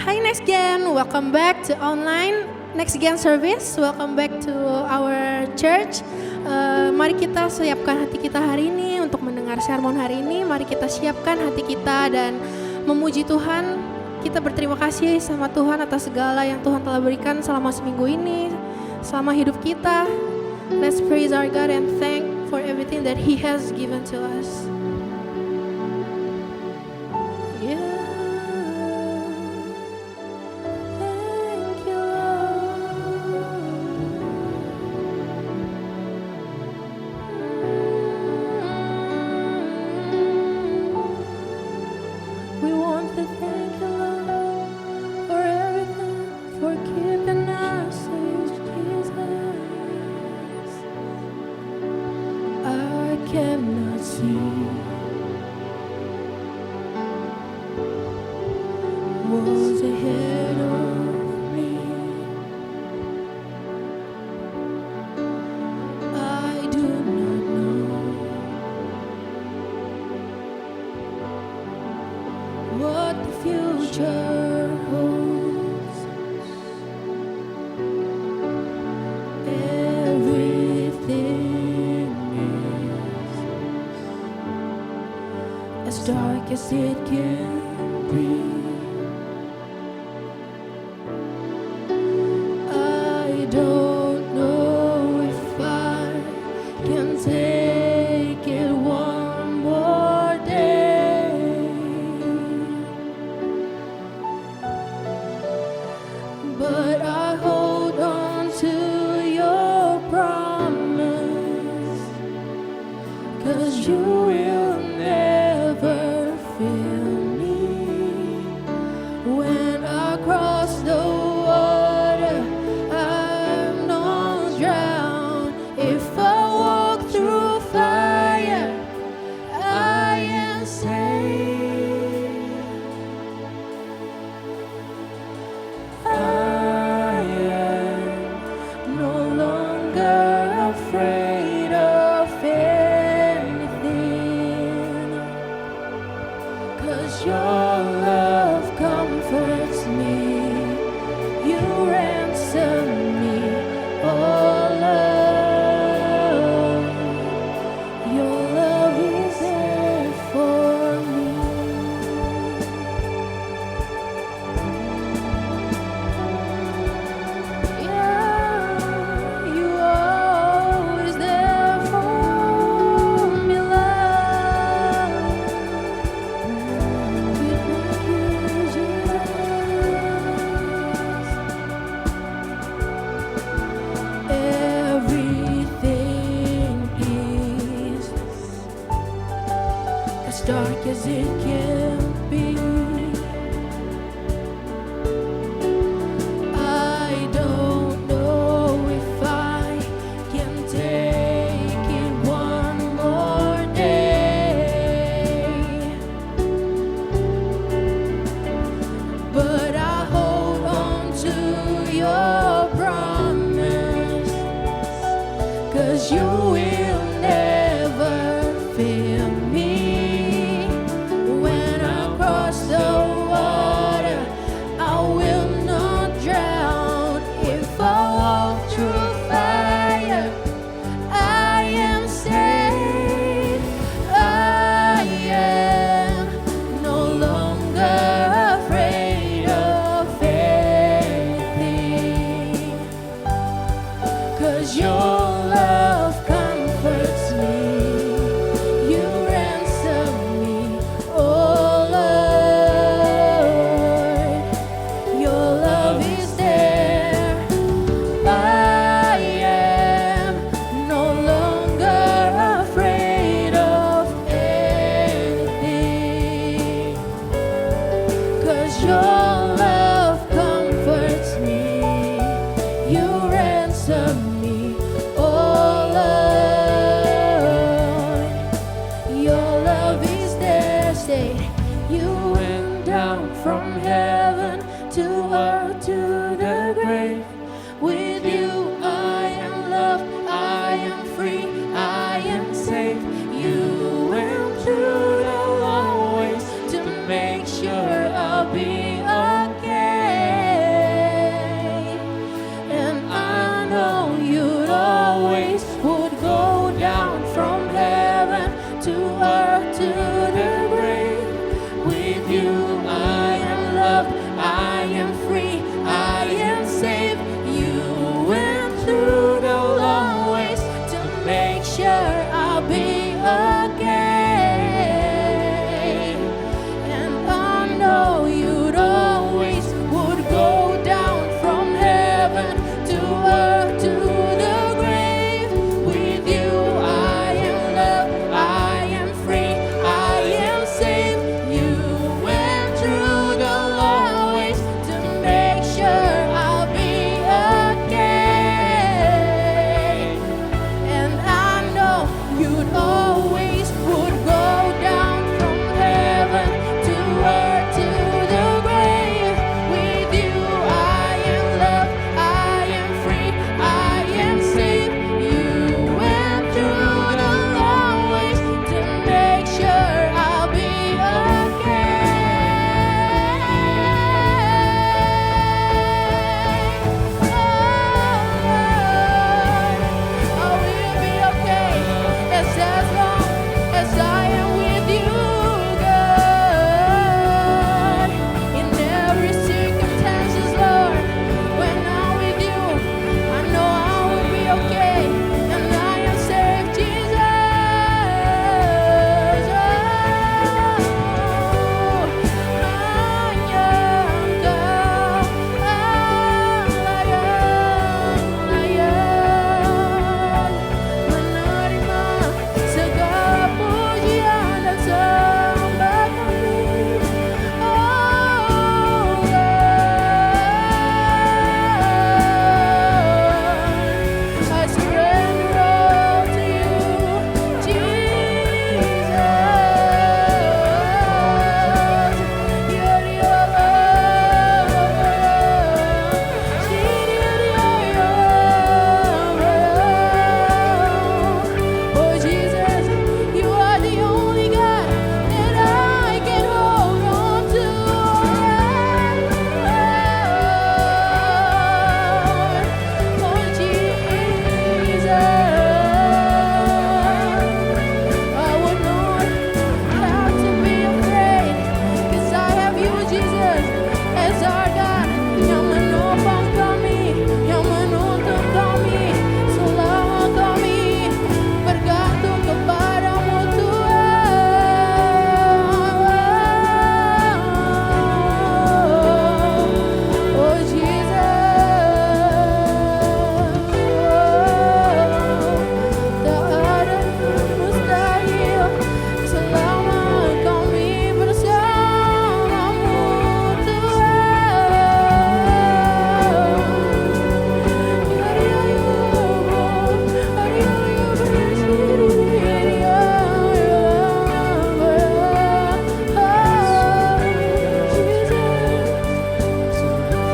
Hi Next Gen, welcome back to online Next Gen service. Welcome back to our church. Mari kita siapkan hati kita hari ini untuk mendengar sermon hari ini. Mari kita siapkan hati kita dan memuji Tuhan. Kita berterima kasih sama Tuhan atas segala yang Tuhan telah berikan selama seminggu ini, selama hidup kita. Let's praise our God and thank for everything that He has given to us. Make sure I'll be okay. I am free, I am safe. You went through the long ways to make sure I'll be okay. And I know you'd always would go down from heaven to earth to the grave. With you I am loved, I am free, I am safe. You went through the long ways to make sure I'll be okay. And I know you'd always would go down from heaven to earth to the grave. With you I am loved, I am free, I am safe. You went through the long ways to make sure I'll be as long as I am with you, God. In every circumstances, Lord, when I'm with you, I know I will be okay, and I am safe, Jesus. Menerima segala pujian dan sembah kami. Oh God, I surrender all to you, Jesus. Oh Jesus, you are the only God that I can hold on to. Oh Jesus, I would not have to be afraid, 'cause I have you, Jesus, as our God, yang menopang kami, yang menuntun kami, selama kami bergantung kepadamu, Tuhan. Oh Jesus, tak ada mustahil selama kami bersamamu,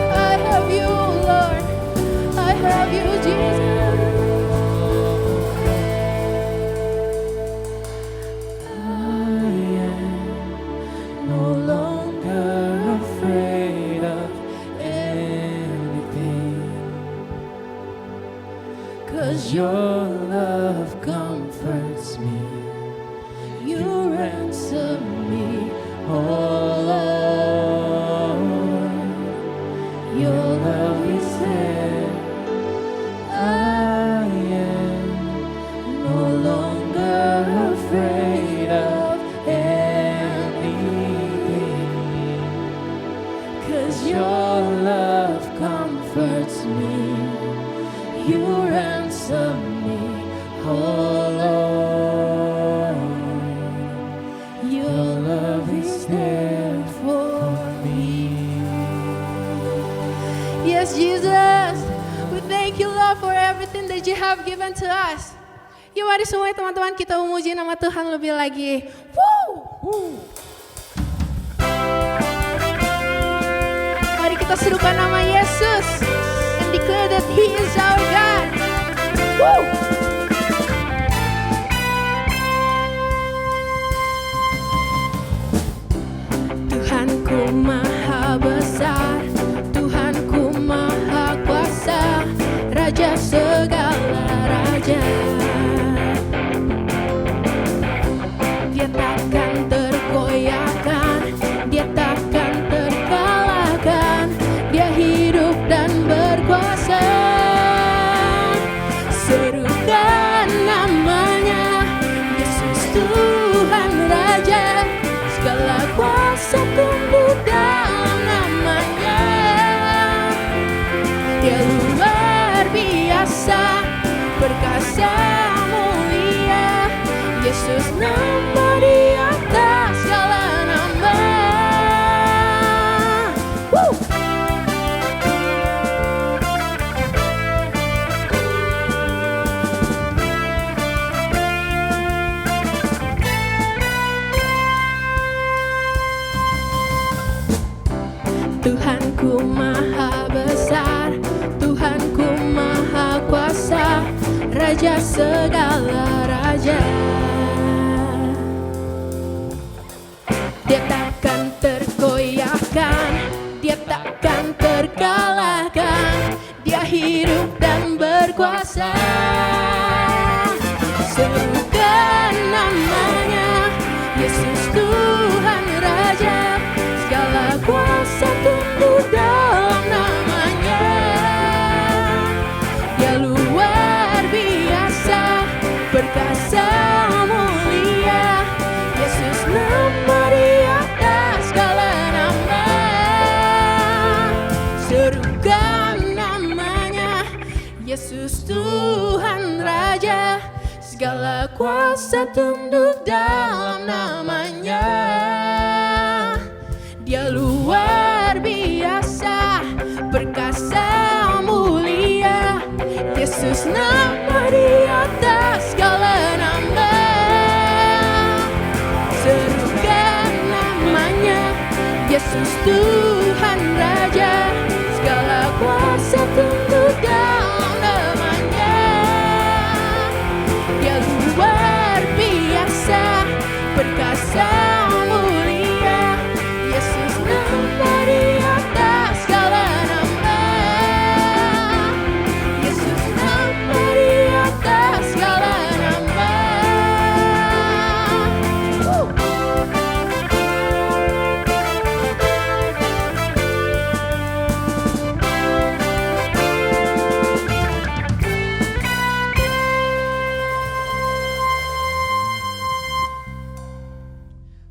I have you, Lord, I have you, Jesus. I am no longer afraid of anything, 'cause your love comforts me. You ransom me, oh Lord. Your love is there. I am no longer afraid of anything, 'cause your love comforts me. You ransom me, oh Lord. Your love is there for me. Yes, Jesus, we thank you, Lord, for everything that you have given to us. Yuk mari semua teman-teman kita memuji nama Tuhan lebih lagi. Woo! Mari kita serukan nama Yesus and declare that He is our God. Woo! Tuhanku maha besar, Tuhanku maha kuasa, Raja segala raja. Dia takkan tergoyahkan, dia takkan terkalahkan. Yesus nama di atas segala nama. Woo! Tuhanku maha besar, Tuhanku maha kuasa, Raja segala raja. Dia takkan tergoyahkan, dia takkan terkalahkan, dia hidup dan berkuasa. Serukan namanya, Yesus Tuhan Raja, segala kuasa tunduk dalam namanya. Dia luar biasa, perkasa mulia, Yesus nama di atas segala nama. Serukan namanya, Yesus Tuhan Raja, segala kuasa tunduk dalam namanya. Dia luar biasa, perkasa mulia, Yesus nama di atas segala nama. Serukan namanya, Yesus Tuhan Raja, segala kuasa tunduk dalam namanya. Dia luar biasa, perkasa mulia, Yesus nama di atas segala nama. Yesus nama di atas segala nama.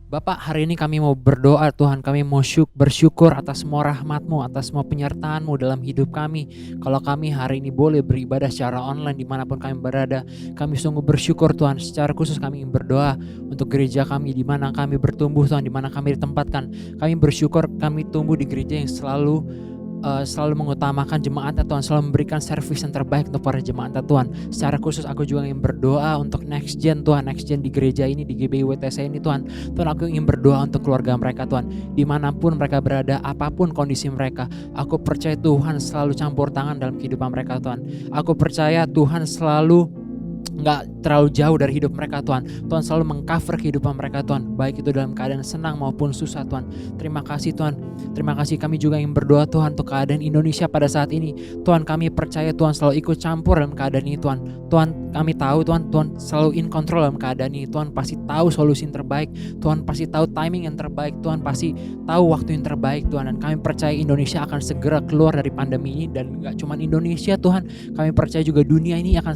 Bapak, hari ini kami mau berdoa Tuhan, kami mau bersyukur atas semua rahmat-Mu, atas semua penyertaan-Mu dalam hidup kami. Kalau kami hari ini boleh beribadah secara online dimanapun kami berada, kami sungguh bersyukur Tuhan. Secara khusus kami ingin berdoa untuk gereja kami di mana kami bertumbuh Tuhan, di mana kami ditempatkan. Kami bersyukur kami tumbuh di gereja yang selalu mengutamakan jemaatnya Tuhan, selalu memberikan servis yang terbaik untuk para jemaatnya Tuhan. Secara khusus aku juga ingin berdoa untuk next gen Tuhan, next gen di gereja ini, di GBI WTC ini Tuhan. Tuhan, aku ingin berdoa untuk keluarga mereka Tuhan, dimanapun mereka berada, apapun kondisi mereka. Aku percaya Tuhan selalu campur tangan dalam kehidupan mereka Tuhan. Aku percaya Tuhan selalu nggak terlalu jauh dari hidup mereka Tuhan. Tuhan selalu mengcover kehidupan mereka Tuhan, baik itu dalam keadaan senang maupun susah Tuhan. Terima kasih Tuhan. Terima kasih, kami juga ingin berdoa Tuhan untuk keadaan Indonesia pada saat ini. Tuhan, kami percaya Tuhan selalu ikut campur dalam keadaan ini Tuhan. Tuhan, kami tahu Tuhan selalu in control dalam keadaan ini. Tuhan pasti tahu solusi yang terbaik. Tuhan pasti tahu timing yang terbaik. Tuhan pasti tahu waktu yang terbaik Tuhan. Dan kami percaya Indonesia akan segera keluar dari pandemi ini. Dan gak cuma Indonesia Tuhan, kami percaya juga dunia ini akan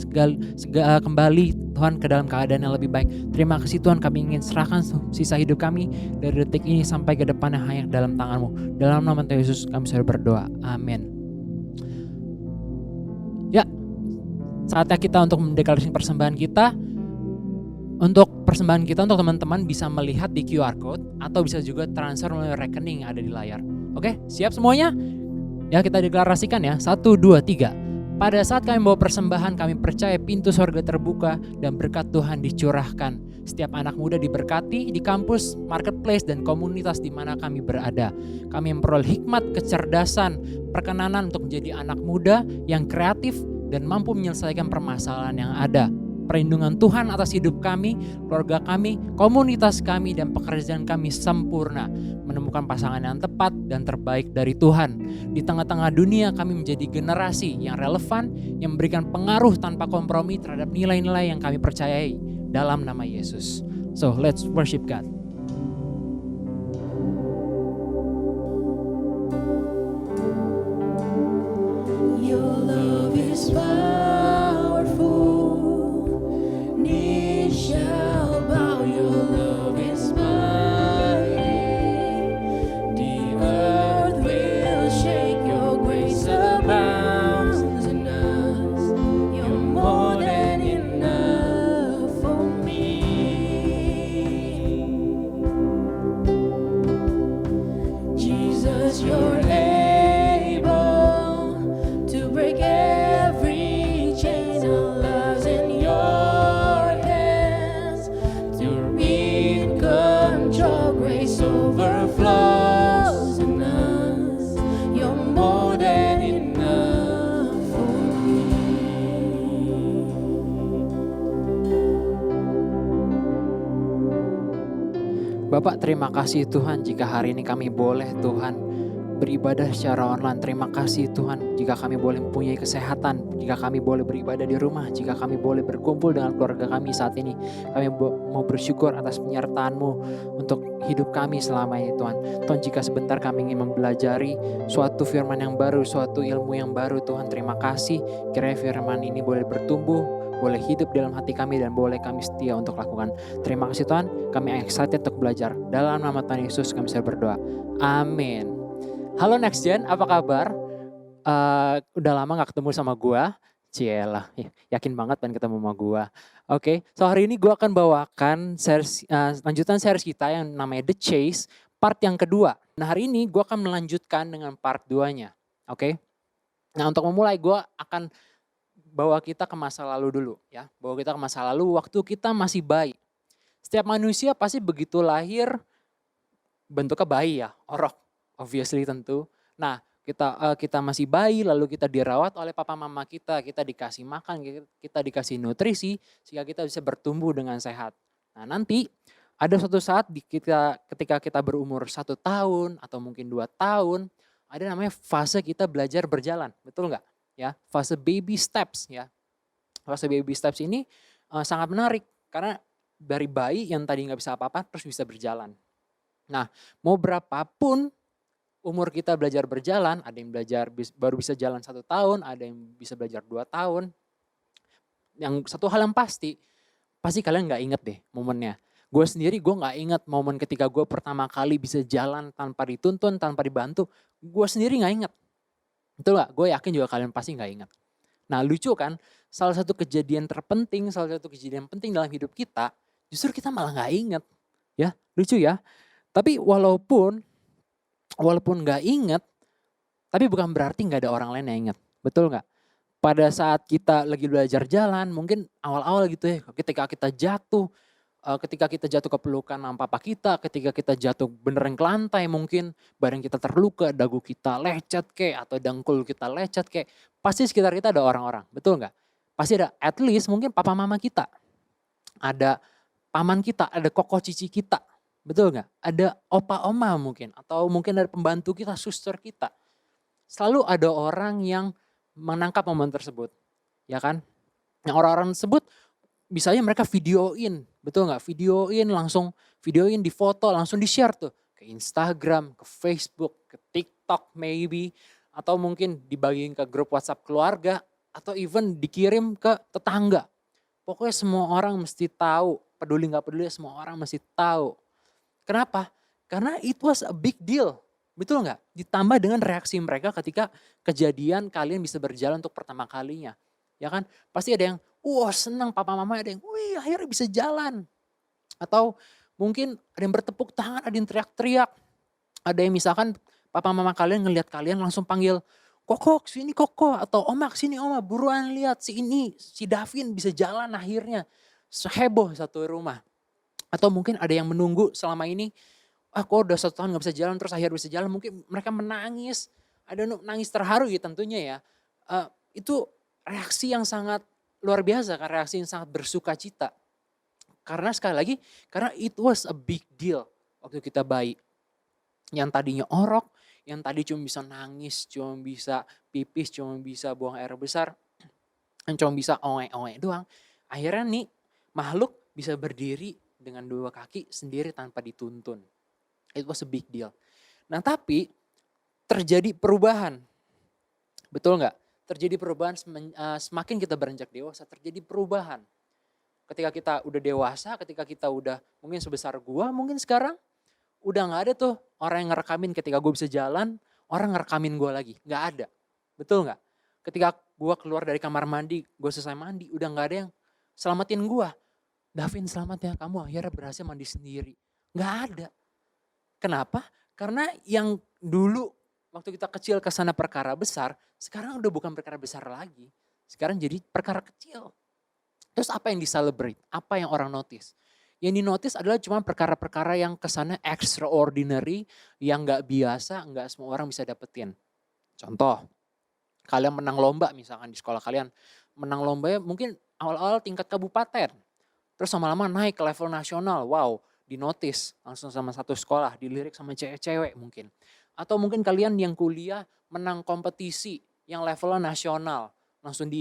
kembali Tuhan ke dalam keadaan yang lebih baik. Terima kasih Tuhan, kami ingin serahkan sisa hidup kami dari detik ini sampai ke depannya hanya dalam tangan-Mu. Dalam nama Tuhan Yesus kami sudah berdoa, amin. Ya, saatnya kita untuk mendeklarasikan persembahan kita. Untuk persembahan kita untuk teman-teman bisa melihat di QR code atau bisa juga transfer melalui rekening yang ada di layar. Oke, siap semuanya? Ya, kita deklarasikan ya. 1, 2, 3. Pada saat kami bawa persembahan, kami percaya pintu sorga terbuka dan berkat Tuhan dicurahkan. Setiap anak muda diberkati di kampus, marketplace, dan komunitas di mana kami berada. Kami memperoleh hikmat, kecerdasan, perkenanan untuk menjadi anak muda yang kreatif dan mampu menyelesaikan permasalahan yang ada. Perlindungan Tuhan atas hidup kami, keluarga kami, komunitas kami, dan pekerjaan kami sempurna. Menemukan pasangan yang tepat dan terbaik dari Tuhan. Di tengah-tengah dunia kami menjadi generasi yang relevan, yang memberikan pengaruh tanpa kompromi terhadap nilai-nilai yang kami percayai dalam nama Yesus. So let's worship God. Your love is powerful. Knees shall bow. Your love is mighty. The earth will shake. Your grace abounds in us. You're more than enough for me. Bapak, terima kasih Tuhan jika hari ini kami boleh Tuhan beribadah secara online. Terima kasih Tuhan jika kami boleh mempunyai kesehatan, jika kami boleh beribadah di rumah, jika kami boleh berkumpul dengan keluarga kami saat ini. Kami mau bersyukur atas penyertaan-Mu untuk hidup kami selama ini Tuhan. Tuhan, jika sebentar kami ingin mempelajari suatu firman yang baru, suatu ilmu yang baru Tuhan, terima kasih kiranya firman ini boleh bertumbuh, boleh hidup dalam hati kami dan boleh kami setia untuk lakukan. Terima kasih Tuhan, kami excited untuk belajar. Dalam nama Tuhan Yesus kami saya berdoa. Amin. Halo Next Gen, apa kabar? Udah lama gak ketemu sama gua. Cielah, yakin banget pengen ketemu sama gua. Oke, so hari ini gua akan bawakan lanjutan series kita yang namanya The Chase, part yang kedua. Nah hari ini gua akan melanjutkan dengan part 2-nya. Oke. Nah untuk memulai gua akan bawa kita ke masa lalu dulu ya. Bawa kita ke masa lalu waktu kita masih bayi. Setiap manusia pasti begitu lahir bentuknya bayi ya, orok. Obviously tentu. Nah kita masih bayi lalu kita dirawat oleh papa mama kita dikasih makan, kita dikasih nutrisi sehingga kita bisa bertumbuh dengan sehat. Nah nanti ada suatu saat ketika kita berumur 1 tahun atau mungkin 2 tahun, ada namanya fase kita belajar berjalan, betul nggak? Ya, fase baby steps ya. Fase baby steps ini sangat menarik karena dari bayi yang tadi nggak bisa apa-apa terus bisa berjalan. Nah, mau berapapun umur kita belajar berjalan, ada yang baru bisa jalan 1 tahun, ada yang bisa belajar 2 tahun. Yang satu hal yang pasti kalian nggak inget deh momennya. Gue sendiri nggak inget momen ketika gue pertama kali bisa jalan tanpa dituntun, tanpa dibantu. Gue sendiri nggak inget. Betul gak? Gue yakin juga kalian pasti nggak inget. Nah lucu kan, salah satu kejadian terpenting, salah satu kejadian penting dalam hidup kita, justru kita malah nggak inget. Ya, lucu ya. Tapi walaupun nggak inget, tapi bukan berarti nggak ada orang lain yang inget. Betul nggak? Pada saat kita lagi belajar jalan, mungkin awal-awal gitu ya, ketika kita jatuh ke pelukan mama papa kita, ketika kita jatuh beneran ke lantai mungkin, badan kita terluka, dagu kita lecet kek, atau dengkul kita lecet kek, pasti sekitar kita ada orang-orang, betul nggak? Pasti ada at least mungkin papa mama kita, ada paman kita, ada koko cici kita, betul nggak? Ada opa oma mungkin, atau mungkin ada pembantu kita, suster kita. Selalu ada orang yang menangkap momen tersebut, ya kan? Yang orang-orang tersebut misalnya mereka videoin, betul nggak? Videoin di foto, langsung di share tuh ke Instagram, ke Facebook, ke TikTok maybe, atau mungkin dibagiin ke grup WhatsApp keluarga, atau even dikirim ke tetangga. Pokoknya semua orang mesti tahu, peduli nggak peduli semua orang mesti tahu. Kenapa? Karena it was a big deal, betul nggak? Ditambah dengan reaksi mereka ketika kejadian kalian bisa berjalan untuk pertama kalinya. Ya kan, pasti ada yang, wah senang papa mama, ada yang, wih akhirnya bisa jalan. Atau mungkin ada yang bertepuk tangan, ada yang teriak-teriak. Ada yang misalkan papa mama kalian ngelihat kalian langsung panggil, Koko sini Koko, atau Oma sini Oma, buruan lihat si Davin bisa jalan akhirnya. Heboh satu rumah. Atau mungkin ada yang menunggu selama ini, kok udah 1 tahun gak bisa jalan terus akhirnya bisa jalan. Mungkin mereka menangis, ada nangis terharu ya tentunya ya. Itu reaksi yang sangat luar biasa, kan reaksi yang sangat bersuka cita. Karena sekali lagi, karena it was a big deal waktu kita bayi. Yang tadinya orok, yang tadi cuma bisa nangis, cuma bisa pipis, cuma bisa buang air besar, cuma bisa oe-oe doang. Akhirnya nih makhluk bisa berdiri dengan 2 kaki sendiri tanpa dituntun. It was a big deal. Nah tapi terjadi perubahan, betul nggak? Terjadi perubahan semakin kita beranjak dewasa, terjadi perubahan. Ketika kita udah dewasa, ketika kita udah mungkin sebesar gua, mungkin sekarang udah gak ada tuh orang yang ngerekamin ketika gue bisa jalan, orang ngerekamin gue lagi. Gak ada, betul gak? Ketika gue keluar dari kamar mandi, gue selesai mandi, udah gak ada yang selamatin gue. Davin selamat ya, kamu akhirnya berhasil mandi sendiri. Gak ada. Kenapa? Karena yang dulu waktu kita kecil kesana perkara besar, sekarang udah bukan perkara besar lagi. Sekarang jadi perkara kecil. Terus apa yang di-celebrate? Apa yang orang notice? Yang di-notice adalah cuma perkara-perkara yang kesannya extraordinary, yang gak biasa, gak semua orang bisa dapetin. Contoh, kalian menang lomba misalkan di sekolah kalian. Menang lomba mungkin awal-awal tingkat kabupaten. Terus lama-lama naik ke level nasional, wow. dinotis langsung sama satu sekolah, dilirik sama cewek-cewek mungkin. Atau mungkin kalian yang kuliah menang kompetisi yang levelnya nasional, langsung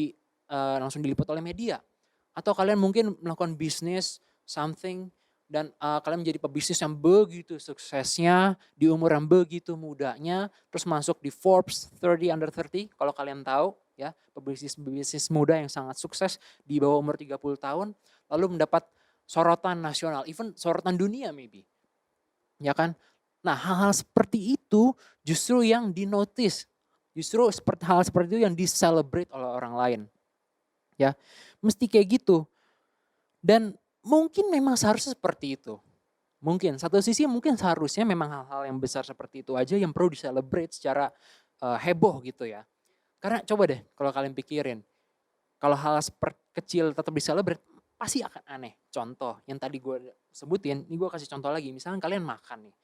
diliput oleh media. Atau kalian mungkin melakukan bisnis something dan kalian menjadi pebisnis yang begitu suksesnya di umur yang begitu mudanya, terus masuk di Forbes 30 under 30 kalau kalian tahu ya, pebisnis muda yang sangat sukses di bawah umur 30 tahun lalu mendapat sorotan nasional, even sorotan dunia maybe. Ya kan? Nah, hal-hal seperti itu justru yang dinotis. Justru hal seperti itu yang di-celebrate oleh orang lain. Ya, mesti kayak gitu. Dan mungkin memang seharusnya seperti itu. Mungkin, satu sisi mungkin seharusnya memang hal-hal yang besar seperti itu aja yang perlu di-celebrate secara heboh gitu ya. Karena coba deh kalau kalian pikirin, kalau hal seperti kecil tetap di-celebrate, pasti akan aneh. Contoh yang tadi gue sebutin, ini gue kasih contoh lagi. Misalkan kalian makan nih.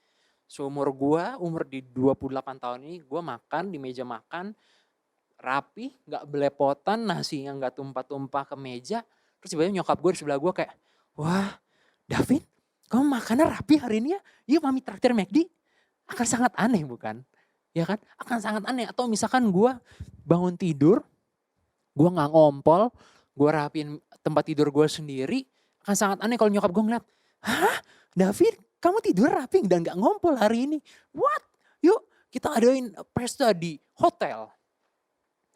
Seumur gue, umur di 28 tahun ini, gue makan di meja makan, rapi, gak belepotan, nasinya gak tumpah-tumpah ke meja. Terus tiba-tiba nyokap gue di sebelah gue kayak, wah David, kamu makannya rapi hari ini ya? Yuk mami traktir McD. Akan sangat aneh bukan? Ya kan? Akan sangat aneh. Atau misalkan gue bangun tidur, gue gak ngompol, gue rapiin tempat tidur gue sendiri, akan sangat aneh kalau nyokap gue ngeliat, hah David, kamu tidur rapi dan gak ngompol hari ini? What? Yuk kita adain pesta di hotel.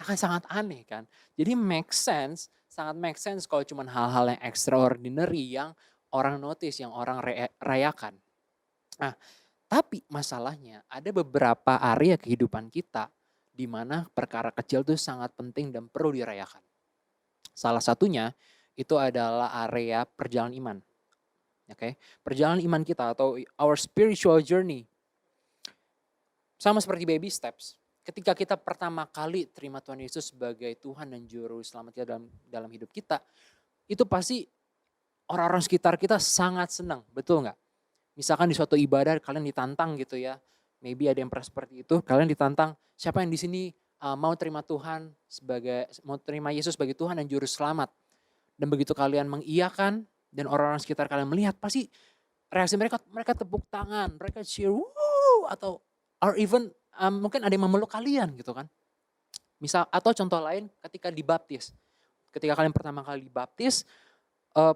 Akan sangat aneh kan. Jadi sangat make sense kalau cuma hal-hal yang extraordinary yang orang notice, yang orang rayakan. Nah, tapi masalahnya ada beberapa area kehidupan kita di mana perkara kecil itu sangat penting dan perlu dirayakan. Salah satunya itu adalah area perjalanan iman. Oke, perjalanan iman kita atau our spiritual journey. Sama seperti baby steps. Ketika kita pertama kali terima Tuhan Yesus sebagai Tuhan dan Juru Selamat kita dalam hidup kita, itu pasti orang-orang sekitar kita sangat senang, betul nggak? Misalkan di suatu ibadah kalian ditantang gitu ya, maybe ada yang pernah seperti itu, kalian ditantang, siapa yang di sini mau terima Yesus sebagai Tuhan dan Juru Selamat. Dan begitu kalian mengiyakan dan orang-orang sekitar kalian melihat, pasti reaksi mereka tepuk tangan, mereka cheer, woo, or even mungkin ada yang memeluk kalian gitu kan. Misal atau contoh lain ketika dibaptis. Ketika kalian pertama kali dibaptis,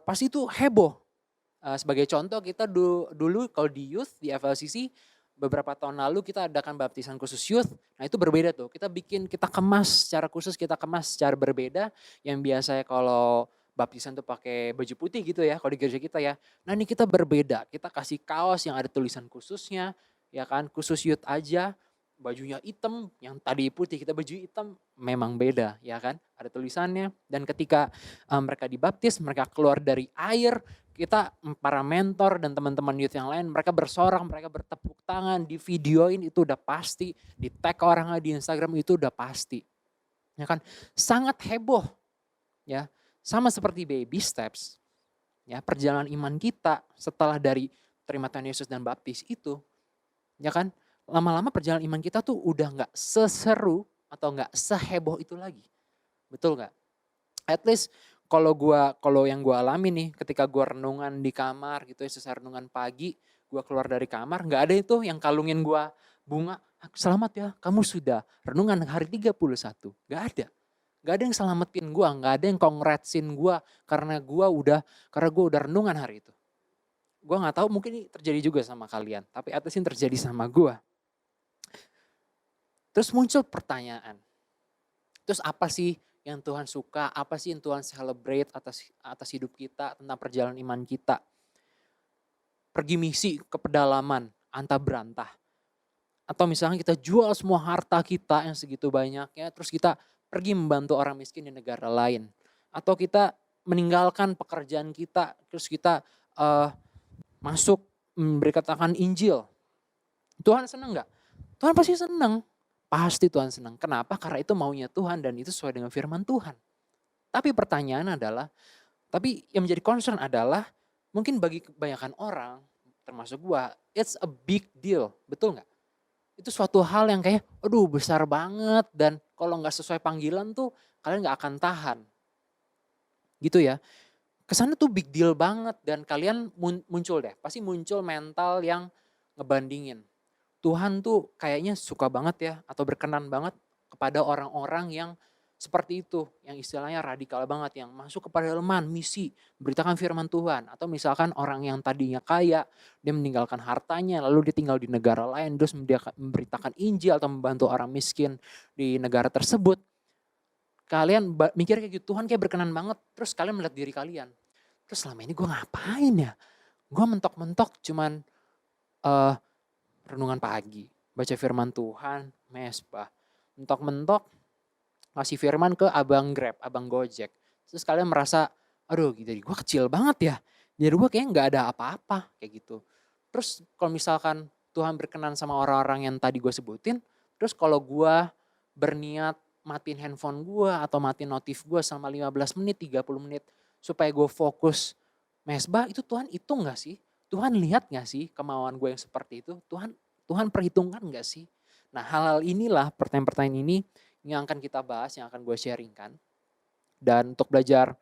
pasti itu heboh. Sebagai contoh kita dulu kalau di youth di FLCC beberapa tahun lalu kita adakan baptisan khusus youth. Nah itu berbeda tuh. Kita kemas secara khusus, kita kemas secara berbeda. Yang biasanya kalau baptisan tuh pakai baju putih gitu ya kalau di gereja kita ya. Nah ini kita berbeda. Kita kasih kaos yang ada tulisan khususnya, ya kan, khusus youth aja. Bajunya hitam, yang tadi putih kita baju hitam, memang beda ya kan, ada tulisannya. Dan ketika mereka dibaptis, mereka keluar dari air, kita para mentor dan teman-teman youth yang lain, mereka bersorak, mereka bertepuk tangan, di videoin itu udah pasti, di tag orang di Instagram itu udah pasti. Ya kan, sangat heboh ya, sama seperti baby steps. Ya, perjalanan iman kita setelah dari terima Tuhan Yesus dan baptis itu, ya kan, lama-lama perjalanan iman kita tuh udah gak seseru atau gak seheboh itu lagi. Betul gak? At least kalau yang gue alami nih ketika gue renungan di kamar gitu ya, selesai renungan pagi, gue keluar dari kamar, gak ada itu yang kalungin gue bunga, selamat ya kamu sudah renungan hari 31. Gak ada. Gak ada yang selamatin gue, gak ada yang kongratsin gue karena gue udah renungan hari itu. Gue gak tahu mungkin ini terjadi juga sama kalian, tapi at least ini terjadi sama gue. Terus muncul pertanyaan, terus apa sih yang Tuhan suka, apa sih yang Tuhan celebrate atas hidup kita, tentang perjalanan iman kita. Pergi misi ke pedalaman, antah berantah. Atau misalnya kita jual semua harta kita yang segitu banyaknya, terus kita pergi membantu orang miskin di negara lain. Atau kita meninggalkan pekerjaan kita, terus kita masuk memberitakan Injil. Tuhan senang gak? Tuhan pasti senang. Pasti Tuhan senang. Kenapa? Karena itu maunya Tuhan dan itu sesuai dengan firman Tuhan. Tapi pertanyaan adalah, tapi yang menjadi concern adalah, mungkin bagi kebanyakan orang, termasuk gua, it's a big deal. Betul gak? Itu suatu hal yang kayak, aduh besar banget dan kalau gak sesuai panggilan tuh kalian gak akan tahan. Gitu ya. kesannya tuh big deal banget dan kalian muncul deh, pasti muncul mental yang ngebandingin. Tuhan tuh kayaknya suka banget ya atau berkenan banget kepada orang-orang yang seperti itu, yang istilahnya radikal banget, yang masuk kepada daleman misi, beritakan firman Tuhan. Atau misalkan orang yang tadinya kaya, dia meninggalkan hartanya, lalu dia tinggal di negara lain, terus memberitakan Injil atau membantu orang miskin di negara tersebut. Kalian mikir kayak gitu, Tuhan kayak berkenan banget, terus kalian melihat diri kalian. Terus selama ini gue ngapain ya? Gue mentok-mentok cuman eh, renungan pagi, baca firman Tuhan, mesbah. Mentok-mentok ngasih firman ke abang Grab, abang Gojek. Terus kalian merasa, aduh jadi gue kecil banget ya. Jadi gue kayaknya gak ada apa-apa kayak gitu. Terus kalau misalkan Tuhan berkenan sama orang-orang yang tadi gue sebutin, terus kalau gue berniat matiin handphone gue atau matiin notif gue selama 15 menit, 30 menit supaya gue fokus mesbah, itu Tuhan hitung gak sih? Tuhan lihat gak sih kemauan gue yang seperti itu? Tuhan perhitungkan gak sih? Nah hal-hal inilah pertanyaan-pertanyaan ini yang akan kita bahas, yang akan gue sharingkan. Dan untuk belajar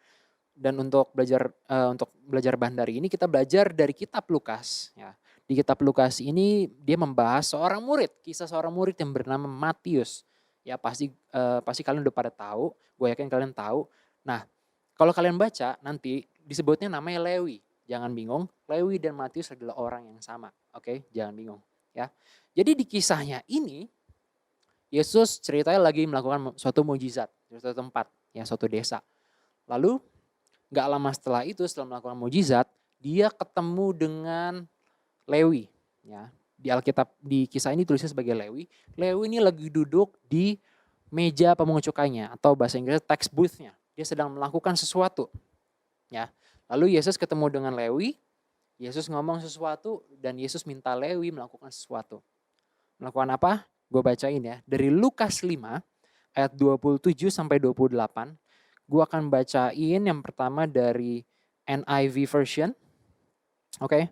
bahan dari ini kita belajar dari kitab Lukas ya. Di kitab Lukas ini dia membahas seorang murid, kisah seorang murid yang bernama Matius. Ya pasti kalian udah pada tahu, gue yakin kalian tahu. Nah, kalau kalian baca nanti disebutnya namanya Lewi. Jangan bingung, Lewi dan Matius adalah orang yang sama. Oke, jangan bingung ya. Jadi di kisahnya ini Yesus ceritanya lagi melakukan suatu mujizat di suatu tempat, ya suatu desa. Lalu gak lama setelah itu, setelah melakukan mujizat, dia ketemu dengan Lewi. Ya, di Alkitab, di kisah ini tulisnya sebagai Lewi. Lewi ini lagi duduk di meja pemungut cukainya atau bahasa Inggris tax booth-nya. Dia sedang melakukan sesuatu. Ya, lalu Yesus ketemu dengan Lewi. Yesus ngomong sesuatu dan Yesus minta Lewi melakukan sesuatu. Melakukan apa? Gue bacain ya. Dari Lukas 5 ayat 27 sampai 28. Gue akan bacain yang pertama dari NIV version. Oke.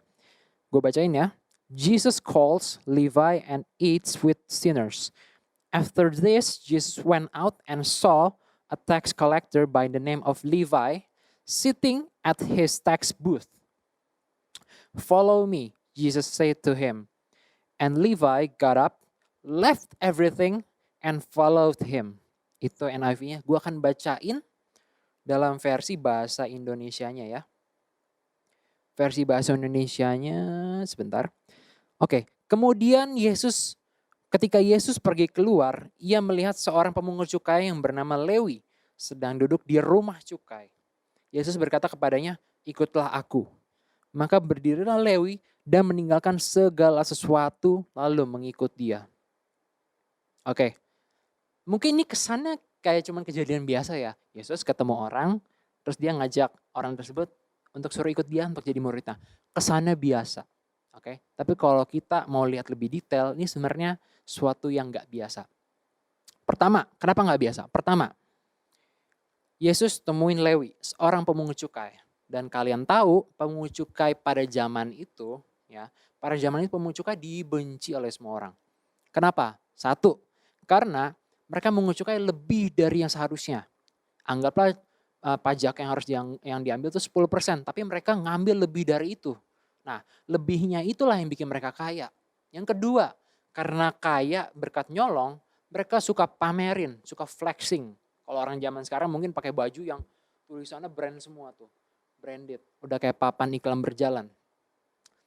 Gue bacain ya. Jesus calls Levi and eats with sinners. After this, Jesus went out and saw a tax collector by the name of Levi sitting at his tax booth. Follow me, Jesus said to him. And Levi got up, left everything, and followed him. Itu NIV-nya. Gue akan bacain dalam versi bahasa Indonesianya ya. Versi bahasa Indonesianya sebentar. Oke, kemudian ketika Yesus pergi keluar, ia melihat seorang pemungut cukai yang bernama Lewi sedang duduk di rumah cukai. Yesus berkata kepadanya, ikutlah aku. Maka berdirilah Lewi dan meninggalkan segala sesuatu lalu mengikut dia. Oke, mungkin ini kesannya kayak cuman kejadian biasa ya. Yesus ketemu orang, terus dia ngajak orang tersebut untuk suruh ikut dia untuk jadi muridnya. Kesannya biasa. Oke, tapi kalau kita mau lihat lebih detail, ini sebenarnya suatu yang gak biasa. Pertama, kenapa gak biasa? Pertama, Yesus temuin Lewi, seorang pemungut cukai. Dan kalian tahu pemungut cukai pada zaman itu, ya, pada zaman itu pemungut cukai dibenci oleh semua orang. Kenapa? Satu, karena mereka memungut cukai lebih dari yang seharusnya. Anggaplah pajak yang harus yang diambil itu 10%, tapi mereka ngambil lebih dari itu. Nah, lebihnya itulah yang bikin mereka kaya. Yang kedua, karena kaya berkat nyolong, mereka suka pamerin, suka flexing. Kalau orang zaman sekarang mungkin pakai baju yang tulisannya brand semua tuh. Branded, udah kayak papan iklan berjalan.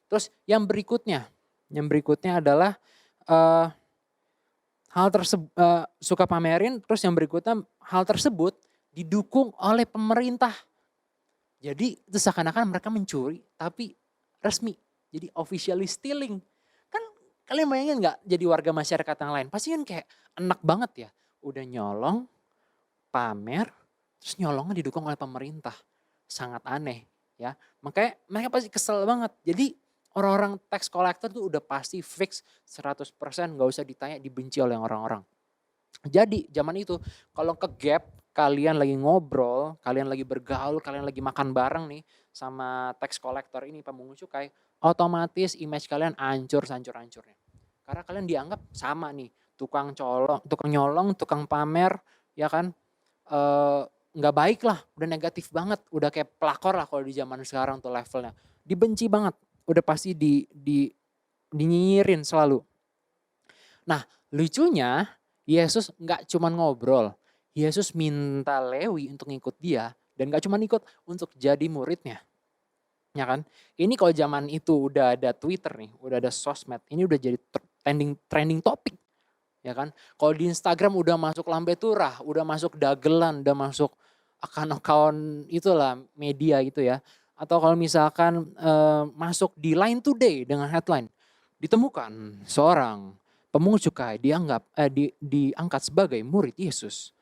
Terus yang berikutnya adalah hal tersebut suka pamerin, terus yang berikutnya hal tersebut didukung oleh pemerintah. Jadi itu seakan-akan mereka mencuri tapi resmi. Jadi officially stealing. Kan kalian bayangin gak jadi warga masyarakat yang lain? Pasti kan kayak enak banget ya. Udah nyolong, pamer, terus nyolongnya didukung oleh pemerintah. Sangat aneh ya. Makanya mereka pasti kesel banget. Jadi orang-orang tax collector tuh udah pasti fix 100% gak usah ditanya, dibenci oleh orang-orang. Jadi zaman itu kalau ke Gap, kalian lagi ngobrol, kalian lagi bergaul, kalian lagi makan bareng nih sama tax collector ini, pemungut cukai, otomatis image kalian hancur hancur-hancurnya. Karena kalian dianggap sama nih, tukang nyolong, tukang pamer, ya kan, nggak baik lah, udah negatif banget, udah kayak pelakor lah kalau di zaman sekarang tuh levelnya. Dibenci banget, udah pasti dinyinyirin selalu. Nah, lucunya Yesus nggak cuma ngobrol. Yesus minta Lewi untuk ngikut dia dan nggak cuma ikut untuk jadi muridnya. Ya kan? Ini kalau zaman itu udah ada Twitter nih, udah ada sosmed, ini udah jadi trending topik. Ya kan? Kalau di Instagram udah masuk lambe turah, udah masuk dagelan, udah masuk akun-akun itulah media gitu ya. Atau kalau misalkan masuk di Line Today dengan headline, ditemukan seorang pemungut cukai diangkat sebagai murid Yesus.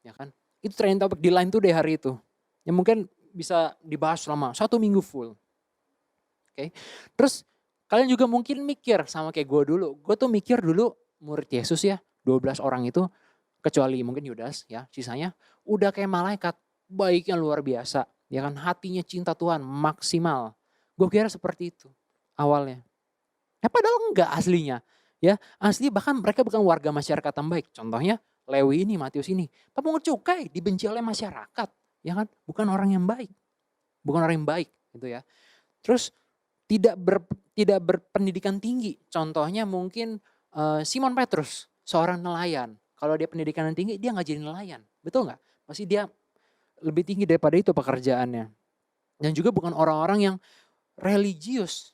Ya kan? Itu trending topik di Line Today hari itu. Ya mungkin bisa dibahas selama 1 minggu full. Oke. Terus kalian juga mungkin mikir sama kayak gue dulu. Gue tuh mikir dulu murid Yesus ya, 12 orang itu, kecuali mungkin Yudas ya, sisanya udah kayak malaikat, baiknya luar biasa. Ya kan, hatinya cinta Tuhan maksimal. Gue kira seperti itu awalnya. Ya padahal enggak aslinya. Ya, asli bahkan mereka bukan warga masyarakat yang baik. Contohnya Lewi ini, Matius ini. Pemungut cukai dibenci oleh masyarakat. Ya kan, bukan orang yang baik. Bukan orang yang baik gitu ya. Terus tidak berpendidikan tinggi. Contohnya mungkin Simon Petrus, seorang nelayan. Kalau dia pendidikan yang tinggi, dia nggak jadi nelayan. Betul nggak? Pasti dia lebih tinggi daripada itu pekerjaannya. Dan juga bukan orang-orang yang religius.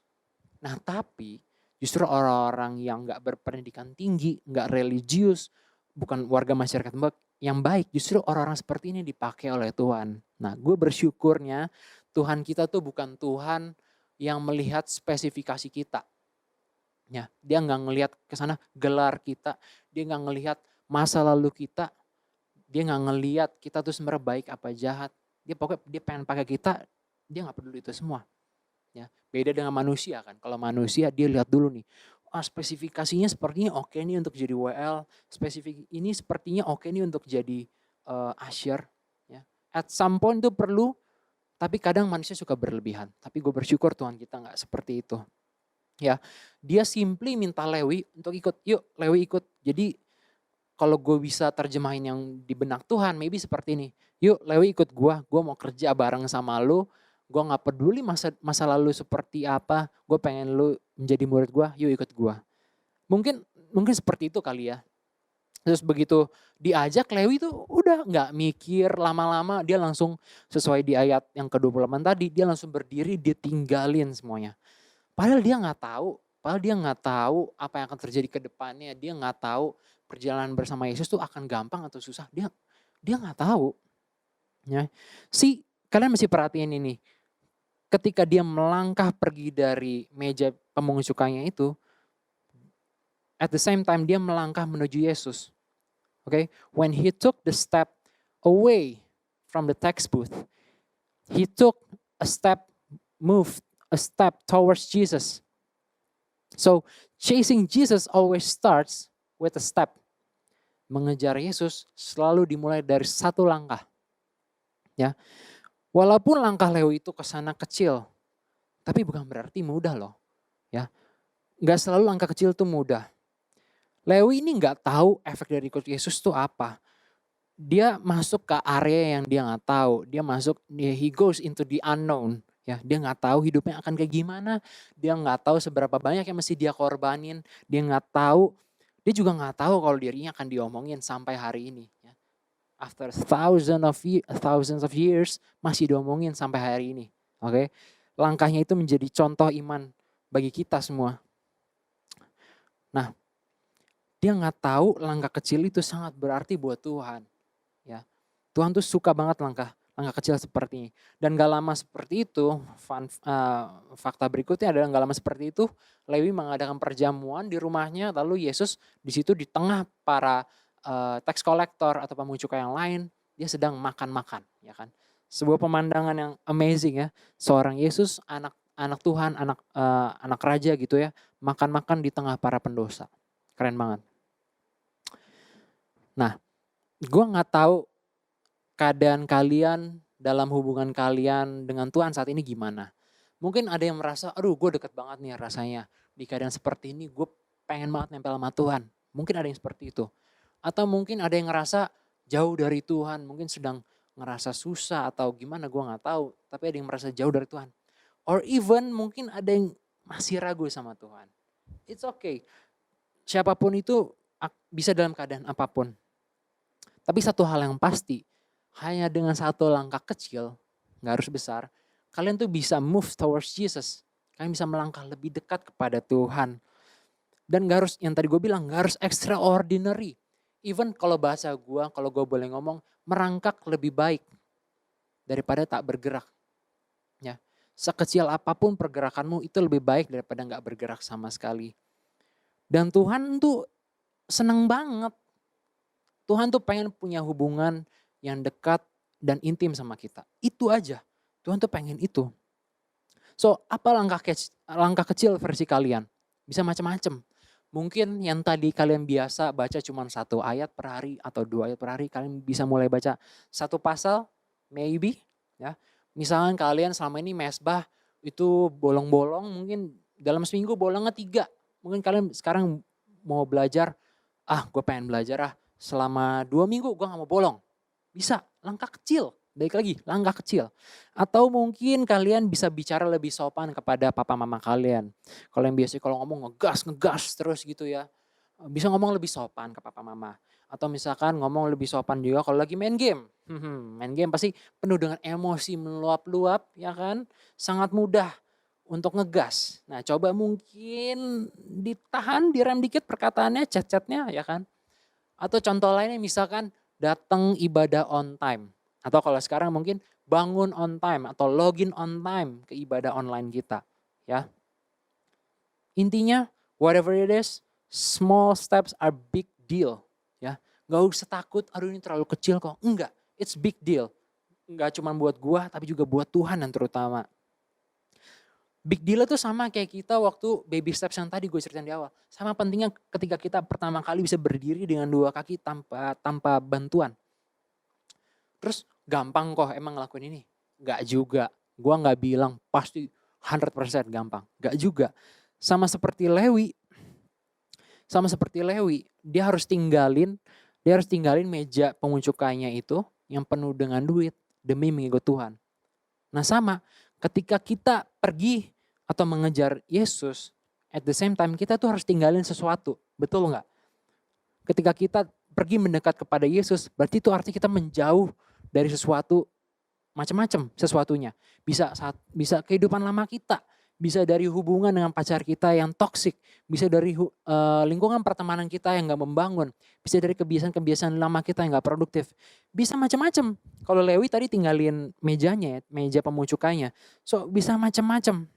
Nah tapi justru orang-orang yang nggak berpendidikan tinggi, nggak religius, bukan warga masyarakat yang baik, justru orang-orang seperti ini dipakai oleh Tuhan. Nah gue bersyukurnya Tuhan kita tuh bukan Tuhan yang melihat spesifikasi kita. Ya, dia nggak ngelihat ke sana gelar kita, dia nggak ngelihat masa lalu kita, dia nggak ngelihat kita tuh sebenarnya baik apa jahat. Dia pengen pakai kita, dia nggak peduli itu semua. Ya, beda dengan manusia kan. Kalau manusia dia lihat dulu nih, spesifikasinya sepertinya oke nih untuk jadi WL, spesifik ini sepertinya oke nih untuk jadi usher. Ya. At some point itu perlu, tapi kadang manusia suka berlebihan. Tapi gue bersyukur Tuhan kita nggak seperti itu. Ya, dia simply minta Lewi untuk ikut. Yuk, Lewi ikut. Jadi kalau gue bisa terjemahin yang di benak Tuhan, maybe seperti ini. Yuk, Lewi ikut gue mau kerja bareng sama lu. Gue nggak peduli masa lalu seperti apa. Gue pengen lu menjadi murid gue. Yuk ikut gue. Mungkin seperti itu kali ya. Terus begitu diajak Lewi tuh udah nggak mikir lama-lama, dia langsung sesuai di ayat yang ke-28 tadi, dia langsung berdiri, dia tinggalin semuanya. Padahal dia nggak tahu apa yang akan terjadi ke depannya. Dia nggak tahu perjalanan bersama Yesus tuh akan gampang atau susah. Dia nggak tahu. Ya. Kalian mesti perhatiin ini. Ketika dia melangkah pergi dari meja pemungut cukainya itu, at the same time dia melangkah menuju Yesus. Okay? When he took the step away from the tax booth, he took a step towards Jesus. So, chasing Jesus always starts with a step. Mengejar Yesus selalu dimulai dari satu langkah. Ya. Walaupun langkah Lewi itu kesana kecil, tapi bukan berarti mudah loh. Ya. Nggak selalu langkah kecil itu mudah. Lewi ini nggak tahu efek dari ikut Yesus itu apa. Dia masuk ke area yang dia nggak tahu. He goes into the unknown. Ya, dia nggak tahu hidupnya akan kayak gimana. Dia nggak tahu seberapa banyak yang mesti dia korbanin. Dia nggak tahu. Dia juga nggak tahu kalau dirinya akan diomongin sampai hari ini. Ya. After thousands of years masih diomongin sampai hari ini. Oke, langkahnya itu menjadi contoh iman bagi kita semua. Nah, dia nggak tahu langkah kecil itu sangat berarti buat Tuhan. Ya, Tuhan tuh suka banget langkah kecil seperti ini. Dan gak lama seperti itu, fakta berikutnya adalah gak lama seperti itu, Lewi mengadakan perjamuan di rumahnya, lalu Yesus di situ di tengah para tax collector atau pemungut cukai yang lain, dia sedang makan-makan, ya kan. Sebuah pemandangan yang amazing ya, seorang Yesus, anak Tuhan, anak raja gitu ya, makan-makan di tengah para pendosa. Keren banget. Nah, gue gak tahu keadaan kalian dalam hubungan kalian dengan Tuhan saat ini gimana. Mungkin ada yang merasa, aduh gue deket banget nih rasanya. Di keadaan seperti ini gue pengen banget nempel sama Tuhan. Mungkin ada yang seperti itu. Atau mungkin ada yang ngerasa jauh dari Tuhan, mungkin sedang ngerasa susah atau gimana gue nggak tahu, tapi ada yang merasa jauh dari Tuhan. Or even mungkin ada yang masih ragu sama Tuhan. It's okay. Siapapun itu bisa dalam keadaan apapun. Tapi satu hal yang pasti, hanya dengan satu langkah kecil, nggak harus besar, kalian tuh bisa move towards Jesus. Kalian bisa melangkah lebih dekat kepada Tuhan. Dan gak harus, yang tadi gue bilang, gak harus extraordinary. Even kalau bahasa gue, kalau gue boleh ngomong, merangkak lebih baik daripada tak bergerak. Ya, sekecil apapun pergerakanmu itu lebih baik daripada gak bergerak sama sekali. Dan Tuhan tuh seneng banget. Tuhan tuh pengen punya hubungan yang dekat dan intim sama kita. Itu aja. Tuhan tuh pengen itu. So, apa langkah kecil versi kalian? Bisa macam-macam. Mungkin yang tadi kalian biasa baca cuma 1 ayat per hari atau 2 ayat per hari, kalian bisa mulai baca 1 pasal, maybe. Ya. Misalkan kalian selama ini mesbah itu bolong-bolong, mungkin dalam seminggu bolongnya 3. Mungkin kalian sekarang mau belajar, gue pengen belajar selama 2 minggu gue gak mau bolong. Bisa, langkah kecil. Baik lagi, langkah kecil. Atau mungkin kalian bisa bicara lebih sopan kepada papa mama kalian. Kalau yang biasanya kalau ngomong ngegas terus gitu ya. Bisa ngomong lebih sopan ke papa mama. Atau misalkan ngomong lebih sopan juga kalau lagi main game. Main game pasti penuh dengan emosi meluap-luap ya kan. Sangat mudah untuk ngegas. Nah coba mungkin ditahan, direm dikit perkataannya, chat-chatnya ya kan. Atau contoh lainnya misalkan datang ibadah on time. Atau kalau sekarang mungkin bangun on time atau login on time ke ibadah online kita. Ya. Intinya whatever it is, small steps are big deal. Ya. Gak usah takut, aduh ini terlalu kecil kok. Enggak, it's big deal. Enggak cuma buat gua tapi juga buat Tuhan yang terutama. Big deal itu sama kayak kita waktu baby steps yang tadi gue ceritain di awal. Sama pentingnya ketika kita pertama kali bisa berdiri dengan 2 kaki tanpa bantuan. Terus gampang kok emang ngelakuin ini? Gak juga. Gua gak bilang pasti 100% gampang. Gak juga. Sama seperti Lewi, dia harus tinggalin meja penguncukannya itu yang penuh dengan duit demi mengikut Tuhan. Nah sama, ketika kita pergi atau mengejar Yesus, at the same time kita tuh harus tinggalin sesuatu. Betul gak? Ketika kita pergi mendekat kepada Yesus, berarti itu artinya kita menjauh dari sesuatu macam-macam sesuatunya. Bisa kehidupan lama kita, bisa dari hubungan dengan pacar kita yang toksik, bisa dari lingkungan pertemanan kita yang gak membangun, bisa dari kebiasaan-kebiasaan lama kita yang gak produktif. Bisa macam-macam. Kalau Lewi tadi tinggalin mejanya, meja pemucukannya. So bisa macam-macam.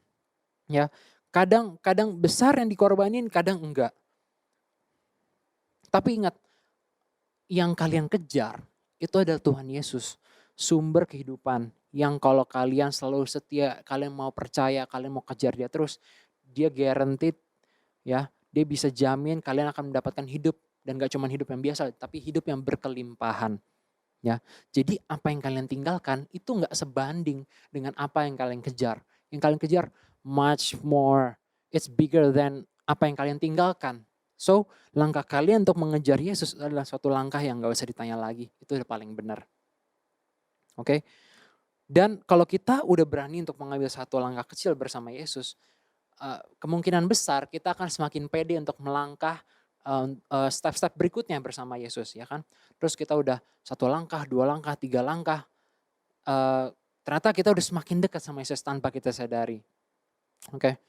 Ya, kadang besar yang dikorbanin, kadang enggak. Tapi ingat, yang kalian kejar itu adalah Tuhan Yesus, sumber kehidupan yang kalau kalian selalu setia, kalian mau percaya, kalian mau kejar dia terus, dia guaranteed ya, dia bisa jamin kalian akan mendapatkan hidup dan gak cuma hidup yang biasa, tapi hidup yang berkelimpahan. Ya, jadi apa yang kalian tinggalkan itu gak sebanding dengan apa yang kalian kejar. Yang kalian kejar much more, it's bigger than apa yang kalian tinggalkan. So, langkah kalian untuk mengejar Yesus adalah suatu langkah yang gak usah ditanya lagi. Itu udah paling benar. Oke? Dan kalau kita udah berani untuk mengambil satu langkah kecil bersama Yesus, kemungkinan besar kita akan semakin pede untuk melangkah step-step berikutnya bersama Yesus. Ya kan? Terus kita udah 1 langkah, 2 langkah, 3 langkah. Ternyata kita udah semakin dekat sama Yesus tanpa kita sadari. Oke?